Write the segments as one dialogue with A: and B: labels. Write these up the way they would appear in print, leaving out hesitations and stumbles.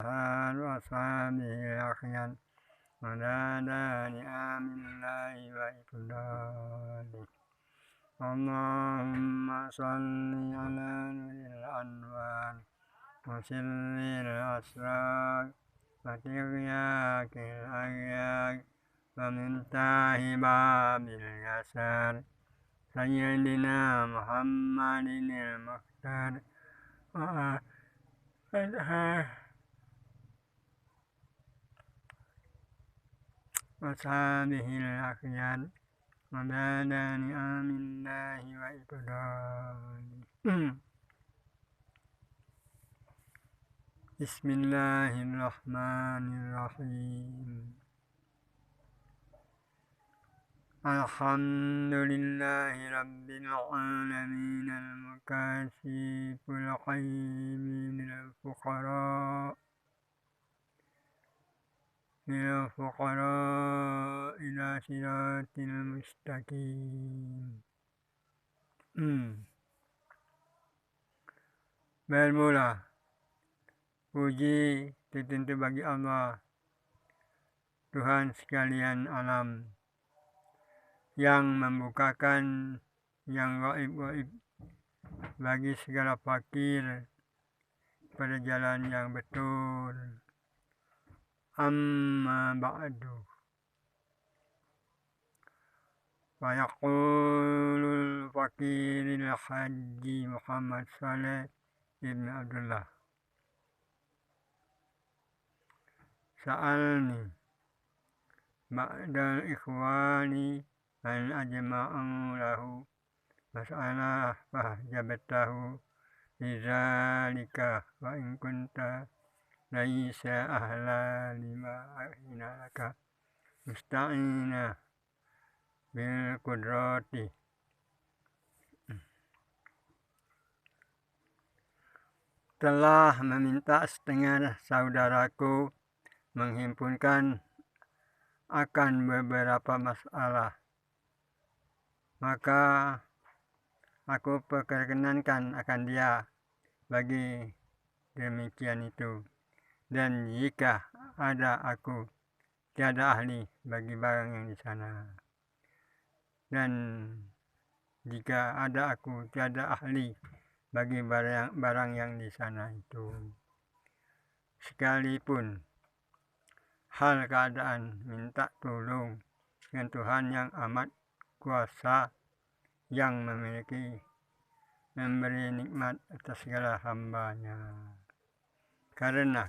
A: وأصحابه الأخيار ونادى نعم الله وإقباله. اللهم صل على نور الأنوار وسر الأسرار وترياك الأغيار ومفتاح باب اليسار سيدنا محمد المختار وأصحابه الأخيار وبعد نعم الله وإقباله. بسم الله الرحمن الرحيم. الحمد لله رب العالمين المكاشف القيم للفقراء إلى صراط المستقيم. Bermula puji tertentu bagi Allah, Tuhan sekalian alam, yang membukakan yang gaib-gaib bagi segala fakir pada jalan yang betul. Amma ba'du. Wa yaqulul fakiril haji Muhammad Saleh ibn Abdullah. Sa'alni ba'dal ikhwani an ajma'u lahu mas'alah fahjabtahu lidzalika wa in kunta laisa ahla lima ahinaka musta'ina bil qudrati. Telah meminta setengah saudaraku menghimpunkan akan beberapa masalah, maka aku perkenankan akan dia bagi demikian itu. Dan jika ada aku tiada ahli bagi barang yang di sana, dan jika ada aku tiada ahli bagi barang yang di sana itu, sekalipun hal keadaan minta tolong dengan Tuhan yang amat kuasa, yang memiliki memberi nikmat atas segala hambanya. Karena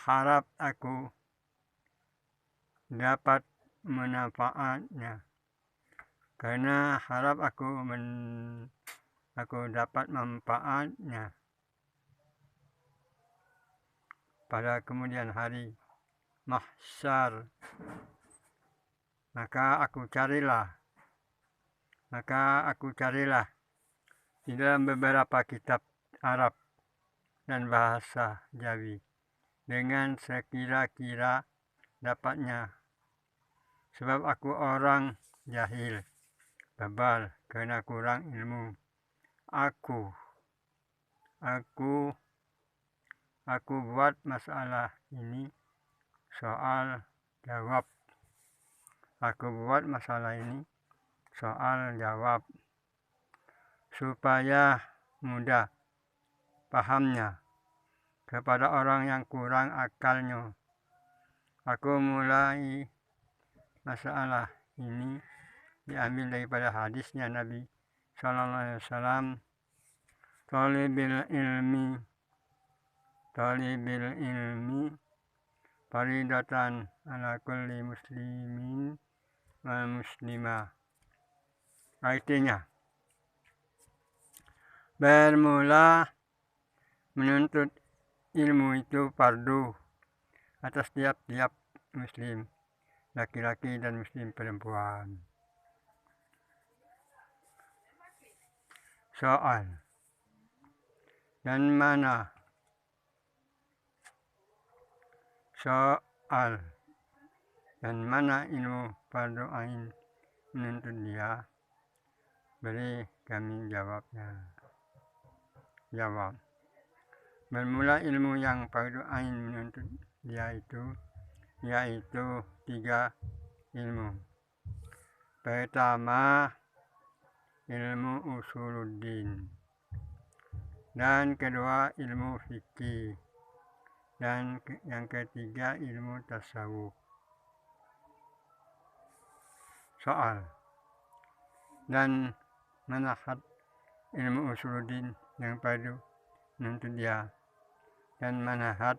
A: harap aku dapat manfaatnya. Karena harap aku dapat manfaatnya pada kemudian hari mahsyar, maka aku carilah di dalam beberapa kitab Arab dan bahasa Jawi dengan sekira-kira dapatnya, sebab aku orang jahil, bebal karena kurang ilmu. Aku buat masalah ini soal jawab. Supaya mudah pahamnya kepada orang yang kurang akalnya. Aku mulai masalah ini diambil daripada hadisnya Nabi Sallallahu Alaihi Wasallam, Talibil ilmi faridatan ala kulli muslimin wa muslimah. Artinya, bermula menuntut ilmu itu fardu atas tiap-tiap muslim laki-laki dan muslim perempuan. Soal, dan mana ilmu fardu ain menuntut dia? Beri kami jawabnya. Jawab. Bermula ilmu yang fardu ain menuntut dia itu, yaitu 3 ilmu. Pertama, ilmu usuluddin, dan kedua ilmu fikih, dan yang ketiga ilmu tasawuf. Soal. Dan manhaj ilmu usuluddin yang fardu menuntut dia, dan manhaj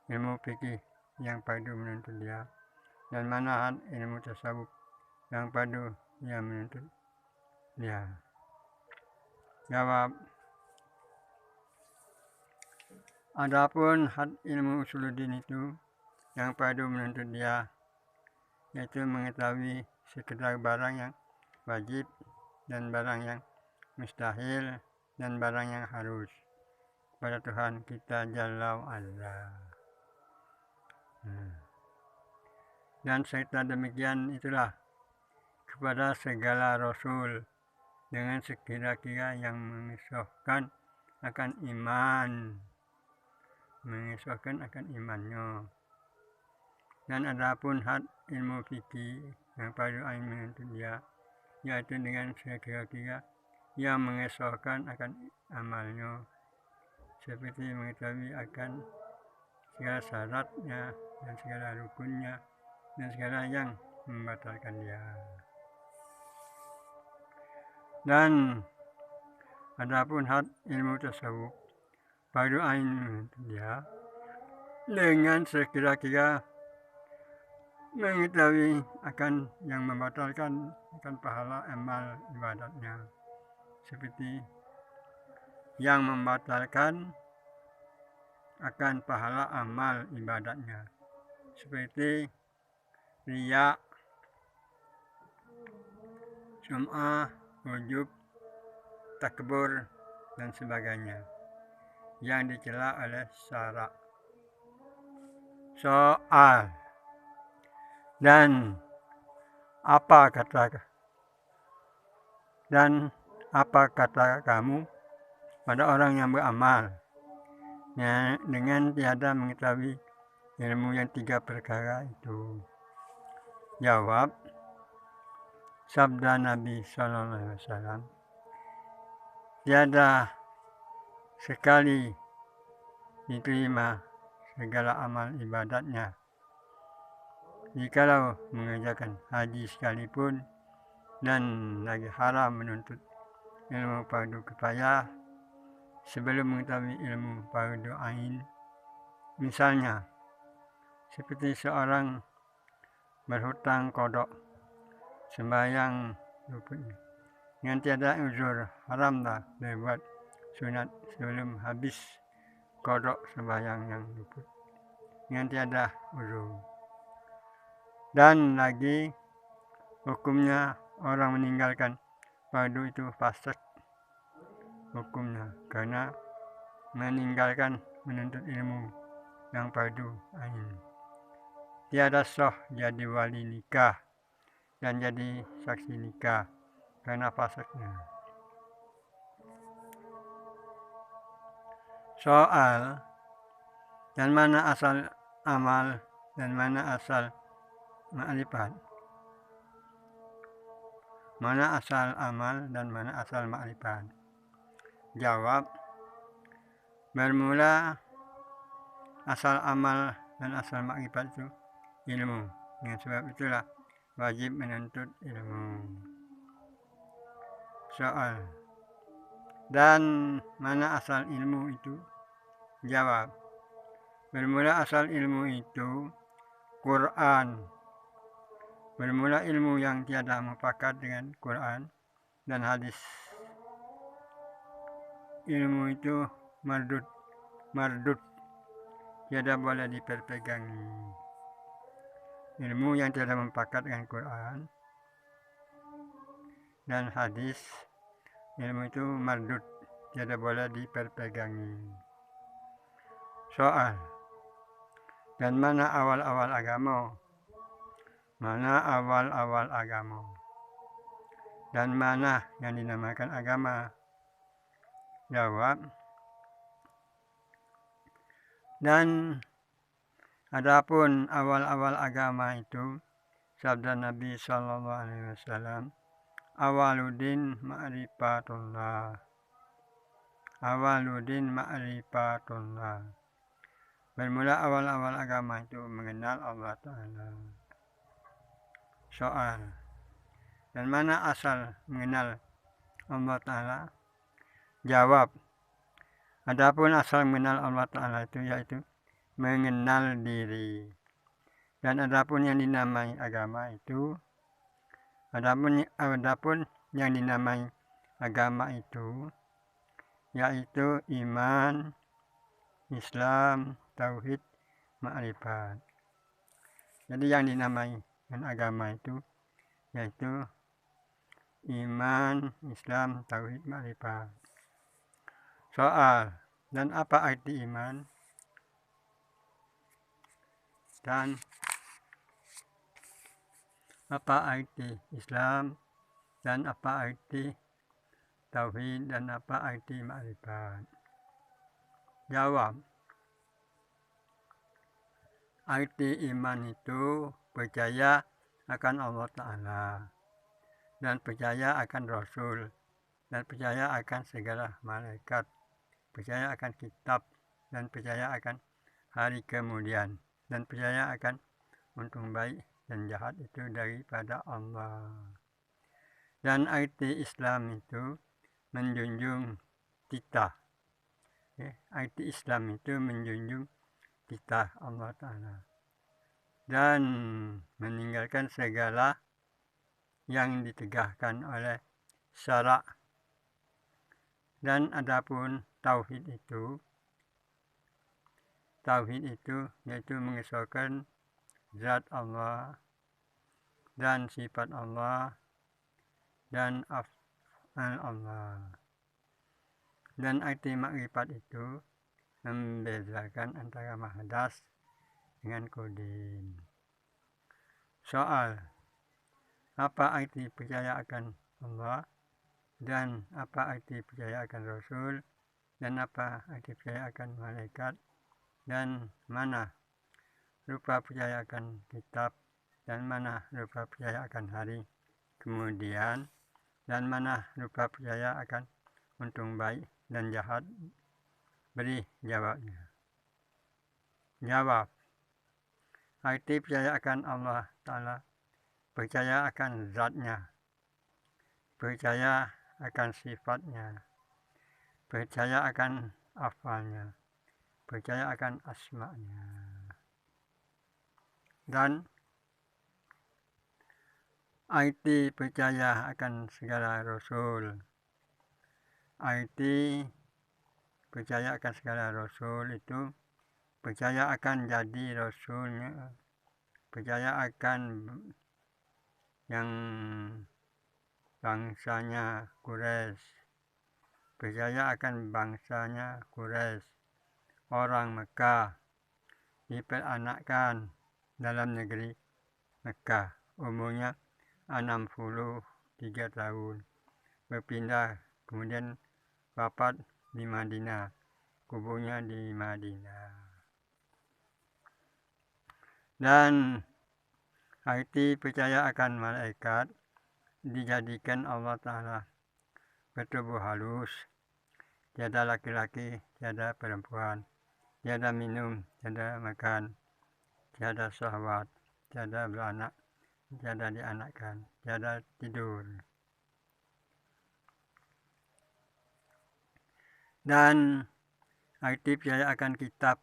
A: ilmu fikih yang fardu menuntut dia, dan manhaj ilmu tasawuf yang fardu yang menuntut dia. Jawab. Adapun had ilmu usuluddin itu yang fardu menuntut dia, yaitu mengetahui sekedar barang yang wajib dan barang yang mustahil dan barang yang harus pada Tuhan kita Jalla wa'ala. Dan serta demikian itulah kepada segala rasul dengan sekira-kira yang mengesahkan akan iman, mengesahkan akan imannya. Dan adapun had ilmu fikih yang fardu ain menuntut dia, yaitu dengan sekira-kira yang mengesahkan akan amalnya, seperti mengetahui akan segala syaratnya dan segala rukunnya dan segala yang membatalkan dia. Dan adapun had ilmu tasawuf fardu ain menuntut dia dengan sekira-kira mengetahui akan yang membatalkan akan pahala amal ibadatnya, seperti yang membatalkan akan pahala amal ibadatnya, seperti riya, sum'ah, ujub, takbur, dan sebagainya yang dicela oleh syarak. Soal. Dan apa kata kamu pada orang yang beramal dengan tiada mengetahui ilmu yang 3 perkara itu? Jawab. Sabda Nabi SAW, tiada sekali diterima segala amal ibadatnya jikalau mengerjakan haji sekalipun, dan lagi haram menuntut ilmu fardu kifayah sebelum mengetahui ilmu fardu ain. Misalnya seperti seorang berhutang kodok sembahyang luput, yang tiada uzur haramlah berbuat sunat sebelum habis kodok sembahyang yang luput, yang tiada uzur. Dan lagi hukumnya orang meninggalkan fardu itu fasik hukumnya, karena meninggalkan menuntut ilmu yang fardu ain. Tiada sah jadi wali nikah dan jadi saksi nikah karena fasiknya. Soal. Dan mana asal amal dan mana asal ma'rifat? Mana asal amal dan mana asal ma'rifat? Jawab. Bermula asal amal dan asal ma'rifat itu ilmu. Dengan sebab itulah wajib menuntut ilmu. Soal. Dan mana asal ilmu itu? Jawab. Bermula asal ilmu itu Quran. Bermula ilmu yang tiada mufakat dengan Quran dan hadis. Ilmu itu mardud, tiada boleh diperpegangi. Ilmu yang tiada mufakat dengan Quran dan hadis, ilmu itu mardud, tiada boleh diperpegangi. Soal. Dan mana awal-awal agama? Mana awal-awal agama? dan mana yang dinamakan agama? Jawab. Dan adapun awal-awal agama itu, sabda Nabi SAW, awaludin ma'rifatullah. Awaludin ma'rifatullah. Bermula awal-awal agama itu mengenal Allah Ta'ala. Soal, dan mana asal mengenal Allah Ta'ala? Jawab, adapun asal mengenal Allah Ta'ala itu yaitu mengenal diri. Dan adapun yang dinamai agama itu, adapun yang dinamai agama itu yaitu iman, Islam, tauhid, ma'rifat. Jadi yang dinamai agama itu yaitu iman, Islam, tauhid, ma'rifat. Soal, dan apa arti iman? Dan apa arti Islam? Dan apa arti tauhid? Dan apa arti ma'rifat? Jawab. Arti iman itu percaya akan Allah Ta'ala, dan percaya akan Rasul, dan percaya akan segala malaikat, percaya akan kitab, dan percaya akan hari kemudian, dan percaya akan untung baik dan jahat itu daripada Allah. Dan arti Islam itu menjunjung titah. Arti Islam itu menjunjung titah Allah Ta'ala dan meninggalkan segala yang ditegahkan oleh syarak. Dan adapun tauhid itu yaitu mengesahkan zat Allah dan sifat Allah dan af'al Allah. Dan arti makrifat itu membedakan antara mahdas dengan kodin. Soal, apa arti percaya akan Allah, dan apa arti percaya akan Rasul, dan apa arti percaya akan malaikat, dan mana rupa percaya akan kitab, dan mana rupa percaya akan hari kemudian, dan mana rupa percaya akan untung baik dan jahat? Beri jawabnya. Jawab. Arti percaya akan Allah Ta'ala, percaya akan zatnya, percaya akan sifatnya, percaya akan afalnya, percaya akan asma'nya. Dan arti percaya akan segala Rasul. Arti percaya akan segala Rasul itu percaya akan jadi Rasulnya, percaya akan yang bangsanya Quraisy, percaya akan bangsanya Quraisy, orang Mekah, diperanakkan dalam negeri Mekah, umurnya 63 tahun, berpindah kemudian wafat di Madinah, kuburnya di Madinah. Dan arti percaya akan malaikat dijadikan Allah Ta'ala bertubuh halus, tiada laki-laki, tiada perempuan, tiada minum, tiada makan, tiada syahwat, tiada beranak, tiada dianakkan, tiada tidur. Dan arti percaya akan kitab.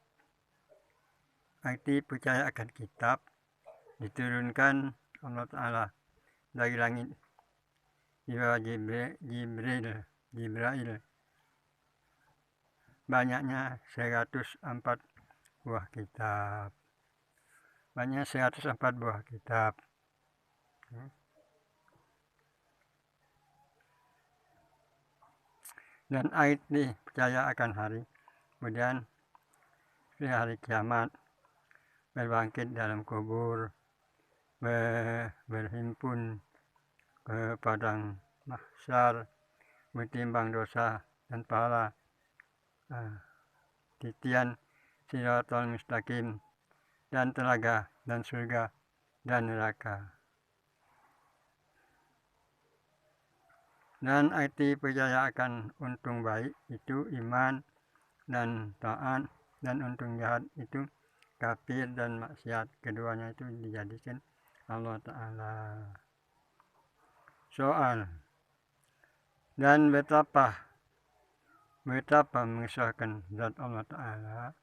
A: Arti percaya akan kitab diturunkan Allah Ta'ala dari langit di bawah Jibril. Banyaknya 104 buah kitab. Banyak 104 buah kitab. Dan arti percaya akan hari kemudian di hari kiamat, berbangkit dalam kubur, berhimpun ke padang mahsyar, menimbang dosa dan pahala, titian Shiratal Mustaqim, dan telaga dan surga dan neraka. Dan arti percaya akan untung baik itu iman dan taat, dan untung jahat itu kafir dan maksiat. Keduanya itu dijadikan Allah Ta'ala. Soal, dan betapa mengesahkan zat Allah Ta'ala,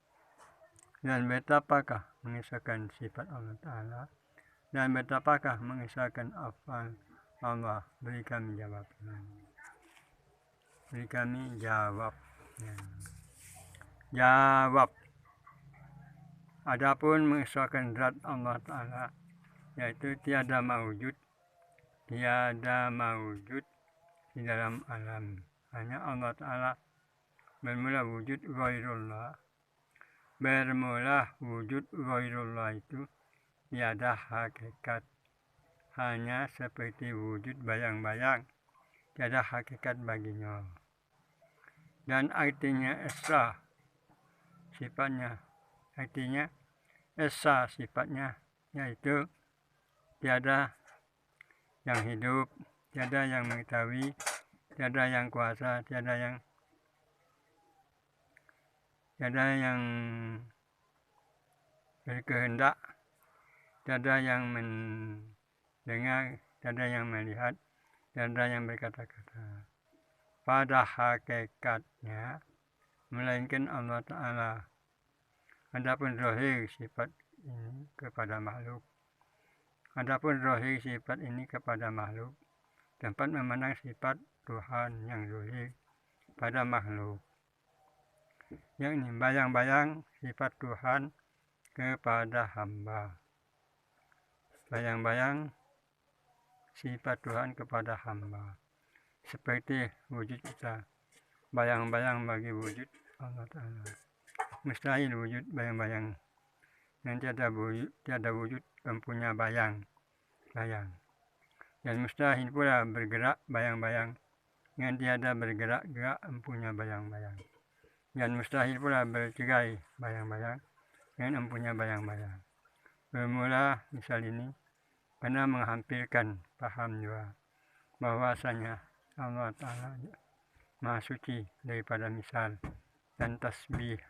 A: dan betapakah mengesahkan sifat Allah Ta'ala, dan betapakah mengesahkan afal Allah. Beri kami jawab. Beri kami jawab. Jawab. Adapun mengesahkan zat Allah Ta'ala, yaitu tiada mawujud di dalam alam. Hanya Allah Ta'ala bermula wujud ghairullah. Bermula wujud ghairullah itu tiada hakikat, hanya seperti wujud bayang-bayang, tiada hakikat baginya. Dan artinya esa sifatnya, yaitu tiada yang hidup, tiada yang mengetahui, tiada yang kuasa, tiada yang berkehendak, tiada yang mendengar, tiada yang melihat, tiada yang berkata-kata. Pada hakikatnya melainkan Allah Ta'ala. Adapun zahir sifat ini kepada makhluk. Tempat memandang sifat Tuhan yang zahir pada makhluk, yakni bayang-bayang sifat Tuhan kepada hamba. Bayang-bayang sifat Tuhan kepada hamba. Seperti wujud kita, bayang-bayang bagi wujud Allah Ta'ala. Mustahil wujud bayang-bayang, dan tiada wujud mempunyai bayang. Dan mustahil pula bergerak bayang-bayang, yang tiada bergerak-gerak mempunyai bayang-bayang. Dan mustahil pula bercerai bayang-bayang, yang mempunyai bayang-bayang. Bermula misal ini karena menghampirkan paham juga bahwasanya Allah Ta'ala Maha Suci daripada misal dan tasbih.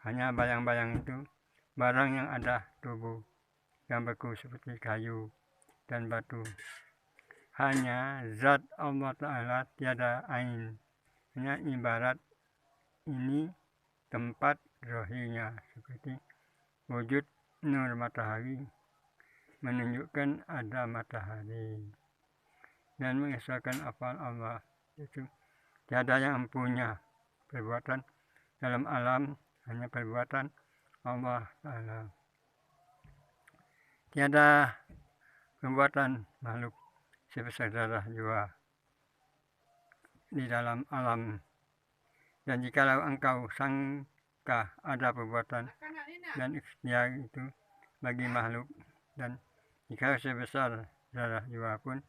A: Hanya bayang-bayang itu barang yang ada tubuh yang beku seperti kayu dan batu. Hanya zat Allah Ta'ala tiada ain, hanya ibarat ini tempat zahirnya seperti wujud nur matahari menunjukkan ada matahari. Dan mengesahkan afal Allah itu tiada yang mempunyai perbuatan dalam alam, hanya perbuatan Allah Ta'ala. Tiada perbuatan makhluk sebesar darah jua di dalam alam. Dan jikalau engkau sangka ada perbuatan dan ikhtiar itu bagi makhluk, dan jika sebesar darah jua pun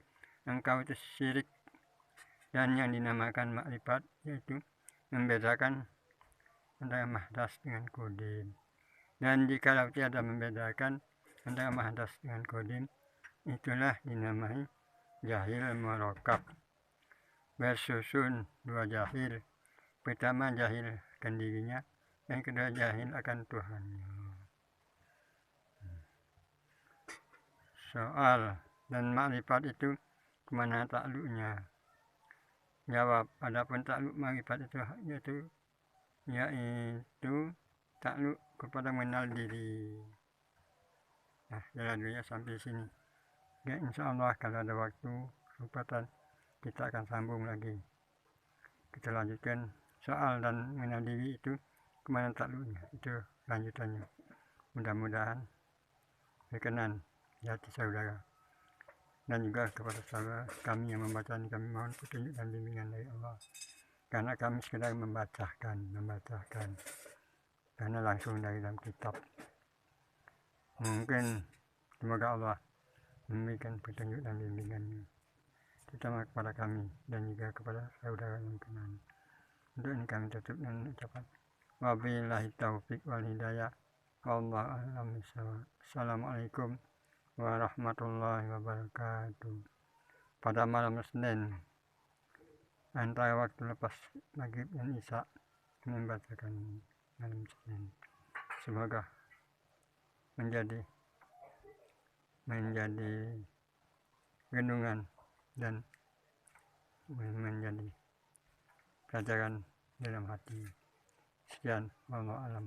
A: engkau itu syirik, dan yang dinamakan makrifat, yaitu membedakan antara mahdas dengan kodim. Dan jikalau tiada membedakan antara mahdas dengan kodim, itulah dinamai jahil murakab. Bersusun dua jahil. Pertama jahil akan dirinya, yang kedua jahil akan Tuhannya. Soal, dan makrifat itu kemana takluknya? Jawab, adapun takluk makrifat itu yaitu takluk kepada mengenal diri. Nah, jalan dulunya sampai sini. Ya, insya Allah kalau ada waktu, kesempatan, kita akan sambung lagi. Kita lanjutkan soal dan mengenal diri itu kemana takluknya, itu lanjutannya. Mudah-mudahan berkenan hati saudara. Dan juga kepada saudara kami yang membaca ini, kami mohon petunjuk dan bimbingan dari Allah. Karena kami sekedar membacakan, karena langsung dari dalam kitab. Mungkin semoga Allah memberikan petunjuk dan bimbingannya. terutama kepada kami dan juga kepada saudara yang kenal. Untuk ini kami tutup dengan ucapan wabillahi taufik wal hidayah. Wallahu a'lam bishawab. Assalamualaikum warahmatullahi wabarakatuh. Pada malam Senin antara waktu lepas maghrib dan isya membacakan malam Senin. Semoga menjadi renungan dan menjadi pelajaran dalam hati. Sekian, wallahu a'lam.